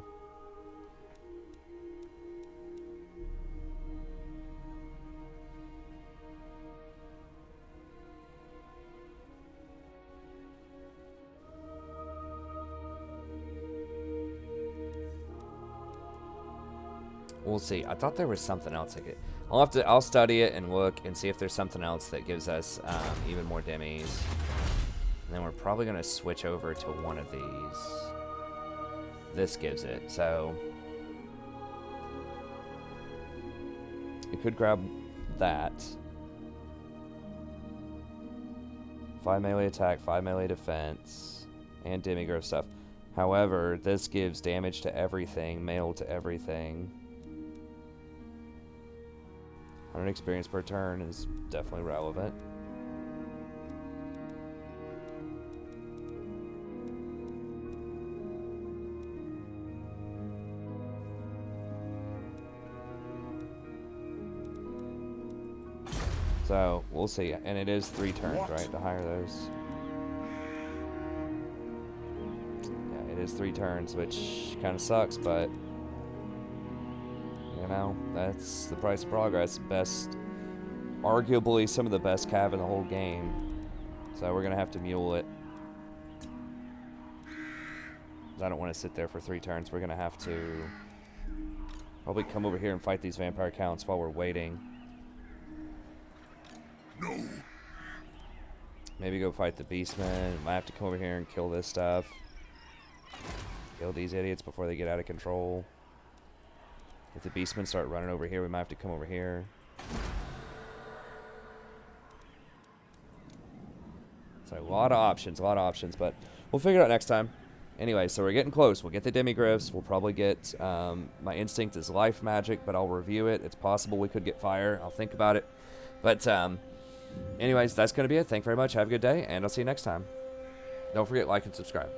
Speaker 1: We'll see. I thought there was something else I could. I'll study it and look and see if there's something else that gives us even more demis. And then we're probably going to switch over to one of these. This gives it, so you could grab that. 5 melee attack, 5 melee defense, and demigryph stuff. However, this gives damage to everything, mail to everything. 100 experience per turn is definitely relevant. So, we'll see. And it is 3 turns, right, to hire those? Yeah, it is 3 turns, which kind of sucks, but you know, that's the price of progress. Best, arguably some of the best cav in the whole game. So we're going to have to mule it. I don't want to sit there for 3 turns. We're going to have to probably come over here and fight these vampire counts while we're waiting.
Speaker 2: No.
Speaker 1: Maybe go fight the Beastmen. Might have to come over here and kill this stuff. Kill these idiots before they get out of control. If the Beastmen start running over here, we might have to come over here. So a lot of options, but we'll figure it out next time. Anyway, so we're getting close. We'll get the demigryphs. We'll probably get, my instinct is life magic, but I'll review it. It's possible we could get fire. I'll think about it. But anyways, that's going to be it. Thank you very much. Have a good day, and I'll see you next time. Don't forget, like and subscribe.